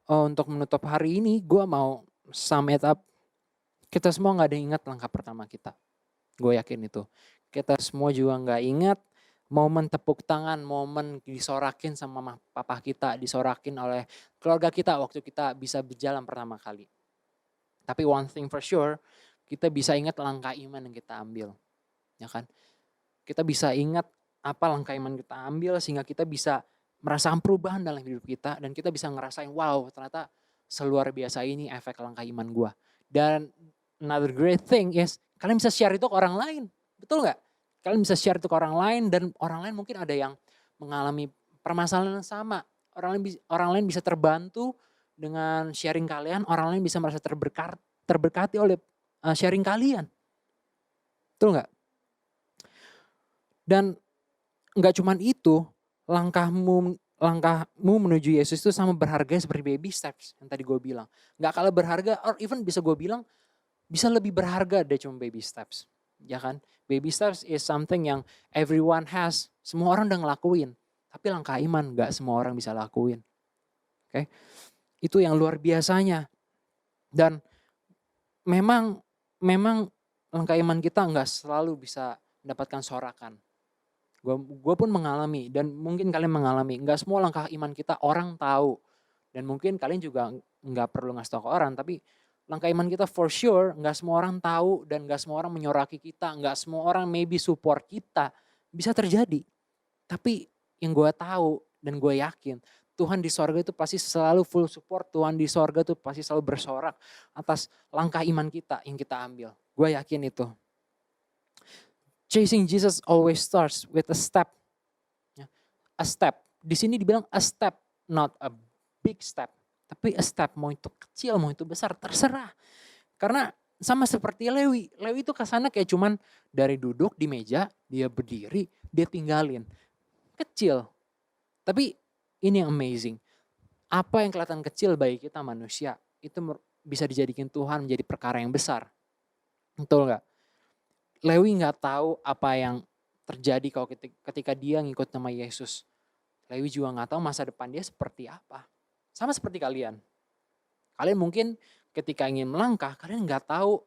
Untuk menutup hari ini, gue mau sum it up. Kita semua gak ada yang ingat langkah pertama kita. Gue yakin itu. Kita semua juga gak ingat momen tepuk tangan, momen disorakin sama papa kita, disorakin oleh keluarga kita waktu kita bisa berjalan pertama kali. Tapi one thing for sure, kita bisa ingat langkah iman yang kita ambil. Ya kan? Kita bisa ingat apa langkah iman kita ambil sehingga kita bisa merasakan perubahan dalam hidup kita dan kita bisa ngerasain wow ternyata seluar biasa ini efek langkah iman gue. Dan another great thing is kalian bisa share itu ke orang lain. Betul gak? Kalian bisa share itu ke orang lain dan orang lain mungkin ada yang mengalami permasalahan yang sama. Orang lain bisa terbantu dengan sharing kalian, orang lain bisa merasa terberkati oleh sharing kalian. Betul gak? Dan nggak cuman itu, langkahmu menuju Yesus itu sama berharga seperti baby steps yang tadi gue bilang. Nggak kalah berharga, or even bisa gue bilang bisa lebih berharga dari cuma baby steps. Ya kan? Baby steps is something yang everyone has. Semua orang udah ngelakuin. Tapi langkah iman nggak semua orang bisa lakuin. Oke? Itu yang luar biasanya. Dan memang langkah iman kita nggak selalu bisa mendapatkan sorakan. Gue pun mengalami dan mungkin kalian mengalami. Nggak semua langkah iman kita orang tahu. Dan mungkin kalian juga nggak perlu ngasih tahu ke orang. Tapi langkah iman kita for sure nggak semua orang tahu dan nggak semua orang menyoraki kita. Nggak semua orang maybe support kita. Bisa terjadi. Tapi yang gue tahu dan gue yakin Tuhan di sorga itu pasti selalu full support. Tuhan di sorga itu pasti selalu bersorak atas langkah iman kita yang kita ambil. Gue yakin itu. Chasing Jesus always starts with a step. A step. Di sini dibilang a step, not a big step. Tapi a step, mau itu kecil, mau itu besar, terserah. Karena sama seperti Lewi. Lewi itu kesana kayak cuman dari duduk di meja, dia berdiri, dia tinggalin. Kecil. Tapi ini yang amazing. Apa yang kelihatan kecil bagi kita manusia, itu bisa dijadikan Tuhan menjadi perkara yang besar. Betul gak? Lewi gak tahu apa yang terjadi kalau ketika dia ngikut nama Yesus. Lewi juga gak tahu masa depan dia seperti apa. Sama seperti kalian. Kalian mungkin ketika ingin melangkah, kalian gak tahu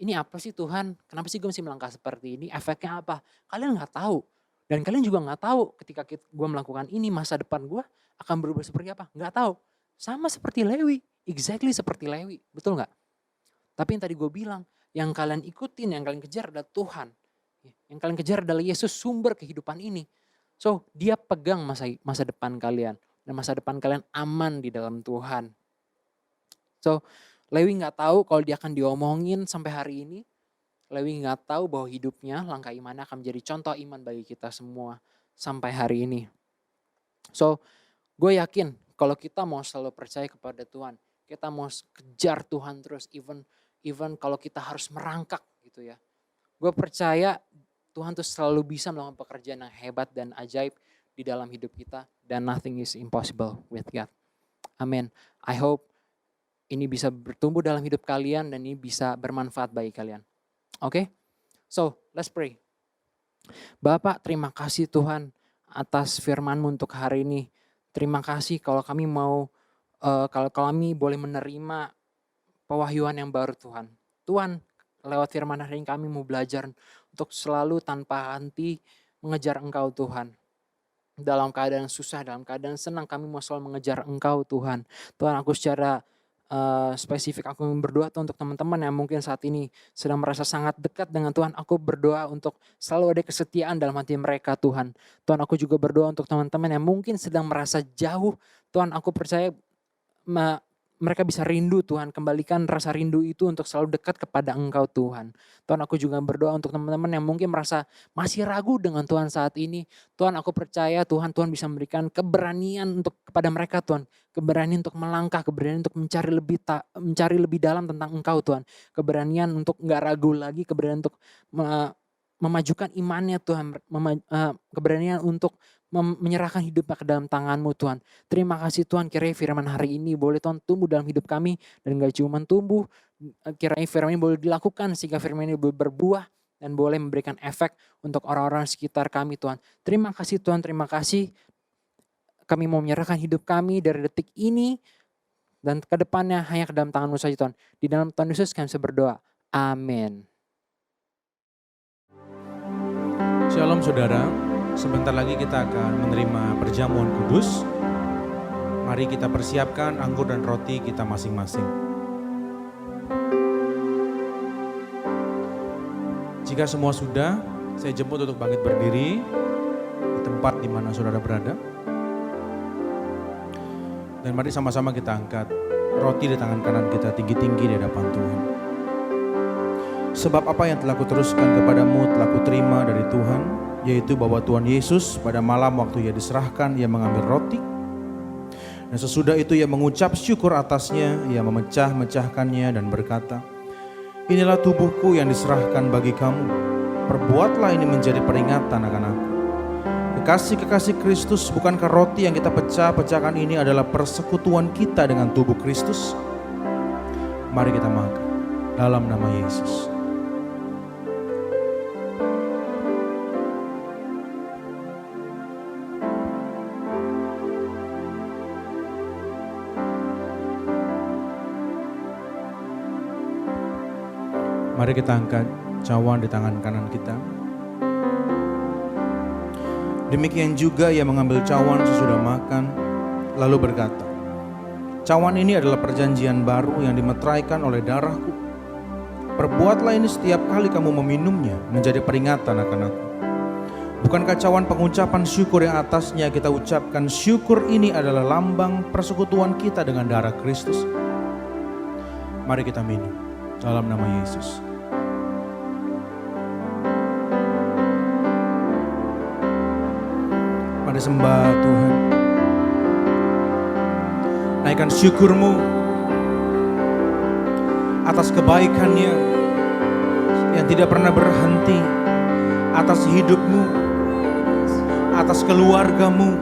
ini apa sih Tuhan, kenapa sih gue mesti melangkah seperti ini, efeknya apa. Kalian gak tahu. Dan kalian juga gak tahu ketika gue melakukan ini, masa depan gue akan berubah seperti apa. Gak tahu. Sama seperti Lewi. Exactly seperti Lewi. Betul gak? Tapi yang tadi gue bilang, yang kalian ikutin, yang kalian kejar adalah Tuhan. Yang kalian kejar adalah Yesus, sumber kehidupan ini. So, dia pegang masa depan kalian. Dan masa depan kalian aman di dalam Tuhan. So, Lewi gak tahu kalau dia akan diomongin sampai hari ini. Lewi gak tahu bahwa hidupnya, langkah imannya akan menjadi contoh iman bagi kita semua sampai hari ini. So, gue yakin kalau kita mau selalu percaya kepada Tuhan, kita mau kejar Tuhan terus, even kalau kita harus merangkak gitu ya. Gue percaya Tuhan tuh selalu bisa melakukan pekerjaan yang hebat dan ajaib di dalam hidup kita, dan nothing is impossible with God. Amin. I hope ini bisa bertumbuh dalam hidup kalian dan ini bisa bermanfaat bagi kalian. Oke, so let's pray. Bapak, terima kasih Tuhan atas firman-Mu untuk hari ini. Terima kasih kalau kami kalau kami boleh menerima pewahyuan yang baru Tuhan. Tuhan, lewat firman hari ini kami mau belajar untuk selalu tanpa henti mengejar Engkau Tuhan. Dalam keadaan susah, dalam keadaan senang, kami mau selalu mengejar Engkau Tuhan. Tuhan, aku secara spesifik aku berdoa untuk teman-teman yang mungkin saat ini sedang merasa sangat dekat dengan Tuhan. Aku berdoa untuk selalu ada kesetiaan dalam hati mereka Tuhan. Tuhan, aku juga berdoa untuk teman-teman yang mungkin sedang merasa jauh. Tuhan, aku percaya mereka bisa rindu Tuhan. Kembalikan rasa rindu itu untuk selalu dekat kepada Engkau Tuhan. Tuhan, aku juga berdoa untuk teman-teman yang mungkin merasa masih ragu dengan Tuhan saat ini. Tuhan, aku percaya Tuhan bisa memberikan keberanian kepada mereka Tuhan. Keberanian untuk melangkah, keberanian untuk mencari lebih dalam tentang Engkau Tuhan. Keberanian untuk gak ragu lagi, keberanian untuk memajukan imannya Tuhan. Keberanian untuk menyerahkan hidupnya ke dalam tangan-Mu Tuhan. Terima kasih Tuhan, kiranya firman hari ini boleh Tuhan tumbuh dalam hidup kami. Dan gak cuma tumbuh, kiranya firman ini boleh dilakukan sehingga firman ini boleh berbuah dan boleh memberikan efek untuk orang-orang sekitar kami Tuhan. Terima kasih Tuhan, terima kasih. Kami mau menyerahkan hidup kami dari detik ini dan ke depannya hanya ke dalam tangan-Mu saja Tuhan. Di dalam Tuhan Yesus kami bisa berdoa. Amin. Shalom saudara, sebentar lagi kita akan menerima perjamuan kudus. Mari kita persiapkan anggur dan roti kita masing-masing. Jika semua sudah, saya jemput untuk bangkit berdiri di tempat di mana saudara berada. Dan mari sama-sama kita angkat roti di tangan kanan kita tinggi-tinggi di hadapan Tuhan. Sebab apa yang telah kuteruskan kepadamu telah kuterima dari Tuhan, yaitu bahwa Tuhan Yesus pada malam waktu Ia diserahkan, Ia mengambil roti. Dan sesudah itu Ia mengucap syukur atasnya, Ia memecah-mecahkannya dan berkata, inilah tubuhku yang diserahkan bagi kamu. perbuatlah ini menjadi peringatan akan aku. Kekasih-kekasih Kristus, bukankah roti yang kita pecahkan ini adalah persekutuan kita dengan tubuh Kristus? Mari kita makan dalam nama Yesus. Mari kita angkat cawan di tangan kanan kita. Demikian juga ia mengambil cawan sesudah makan, lalu berkata, cawan ini adalah perjanjian baru yang dimeteraikan oleh darahku. Perbuatlah ini setiap kali kamu meminumnya menjadi peringatan akan aku. Bukankah cawan pengucapan syukur yang atasnya kita ucapkan syukur ini adalah lambang persekutuan kita dengan darah Kristus? Mari kita minum dalam nama Yesus. Mari sembah Tuhan. Naikkan syukurmu atas kebaikannya yang tidak pernah berhenti, atas hidupmu, atas keluargamu.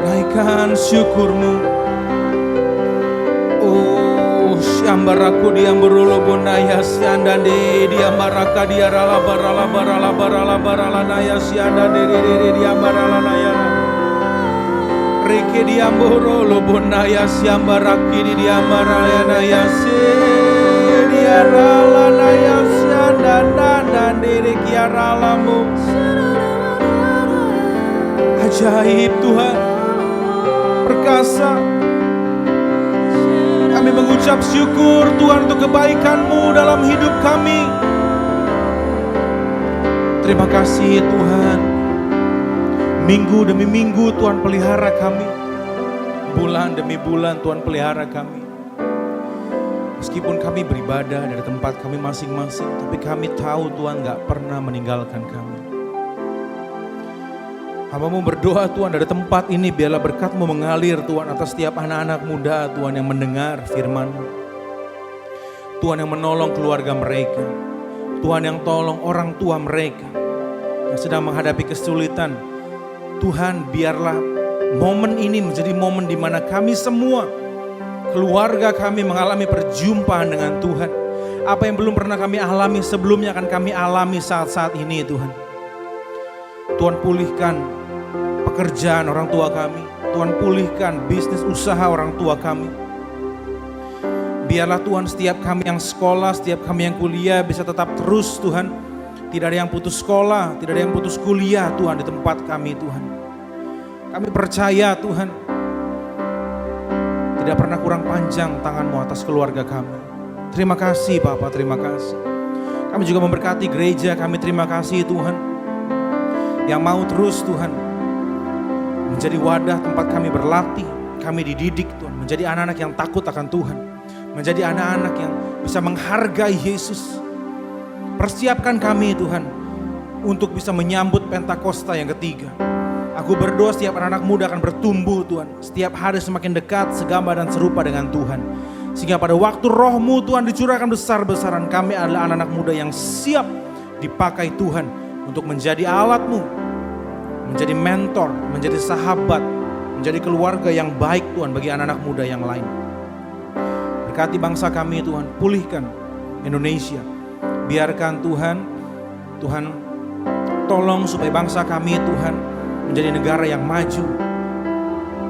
Naikkan syukurmu. Syambaraku diamberulu bonaya sianda de diambaraka diarala barala barala barala barala naya sianda de diambarala naya reke diamborolo bonaya siambaraki di diambaraya naya se diarala naya sianda dan de kiaralamu. Ajaib Tuhan, perkasa. Kami mengucap syukur Tuhan untuk kebaikan-Mu dalam hidup kami. Terima kasih Tuhan. Minggu demi minggu Tuhan pelihara kami. Bulan demi bulan Tuhan pelihara kami. Meskipun kami beribadah dari tempat kami masing-masing, tapi kami tahu Tuhan gak pernah meninggalkan kami. Hamba-Mu berdoa Tuhan dari tempat ini, biarlah berkat-Mu mengalir Tuhan atas setiap anak-anak muda Tuhan yang mendengar firman-Mu. Tuhan yang menolong keluarga mereka. Tuhan yang tolong orang tua mereka yang sedang menghadapi kesulitan. Tuhan, biarlah momen ini menjadi momen di mana kami semua, keluarga kami mengalami perjumpaan dengan Tuhan. Apa yang belum pernah kami alami sebelumnya akan kami alami saat-saat ini Tuhan. Tuhan pulihkan pekerjaan orang tua kami. Tuhan pulihkan bisnis usaha orang tua kami. Biarlah Tuhan setiap kami yang sekolah, setiap kami yang kuliah bisa tetap terus Tuhan. Tidak ada yang putus sekolah, tidak ada yang putus kuliah Tuhan di tempat kami Tuhan. Kami percaya Tuhan, tidak pernah kurang panjang tangan-Mu atas keluarga kami. Terima kasih Bapa, terima kasih. Kami juga memberkati gereja kami, terima kasih Tuhan. Yang mau terus Tuhan menjadi wadah tempat kami berlatih, kami dididik Tuhan, menjadi anak-anak yang takut akan Tuhan, menjadi anak-anak yang bisa menghargai Yesus. Persiapkan kami Tuhan untuk bisa menyambut Pentakosta yang ketiga. Aku berdoa setiap anak-anak muda akan bertumbuh Tuhan, setiap hari semakin dekat, segambar dan serupa dengan Tuhan. Sehingga pada waktu Roh-Mu Tuhan dicurahkan besar-besaran, kami adalah anak-anak muda yang siap dipakai Tuhan untuk menjadi alat-Mu, menjadi mentor, menjadi sahabat, menjadi keluarga yang baik Tuhan bagi anak-anak muda yang lain. Berkati bangsa kami Tuhan, pulihkan Indonesia. Biarkan Tuhan tolong supaya bangsa kami Tuhan menjadi negara yang maju.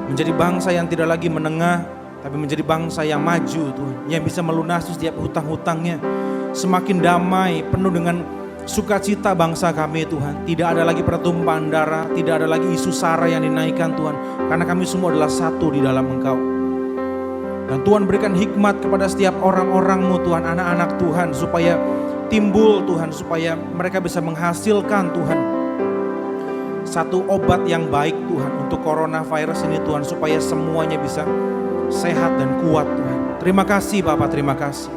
Menjadi bangsa yang tidak lagi menengah, tapi menjadi bangsa yang maju Tuhan, yang bisa melunasi setiap hutang-hutangnya. Semakin damai, penuh dengan sukacita bangsa kami Tuhan. Tidak ada lagi pertumpahan darah, tidak ada lagi isu sara yang dinaikkan Tuhan. Karena kami semua adalah satu di dalam Engkau. Dan Tuhan berikan hikmat kepada setiap orang-orang-Mu Tuhan, anak-anak Tuhan, supaya timbul Tuhan, supaya mereka bisa menghasilkan Tuhan satu obat yang baik Tuhan untuk coronavirus ini Tuhan, supaya semuanya bisa sehat dan kuat Tuhan. Terima kasih Bapak, terima kasih.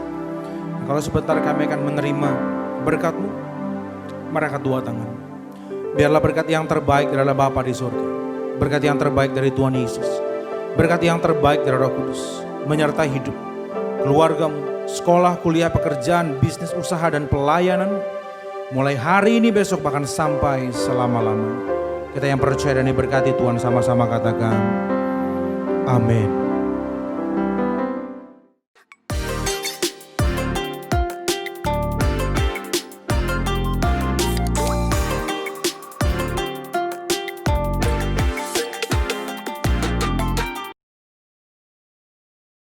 Dan kalau sebentar kami akan menerima berkat-Mu, mari angkat dua tangan. Biarlah berkat yang terbaik adalah Bapa di surga, berkat yang terbaik dari Tuhan Yesus, berkat yang terbaik dari Roh Kudus menyertai hidup keluargamu, sekolah, kuliah, pekerjaan, bisnis, usaha, dan pelayanan. Mulai hari ini, besok, bahkan sampai selama-lamanya. Kita yang percaya dan diberkati Tuhan sama-sama katakan, amin.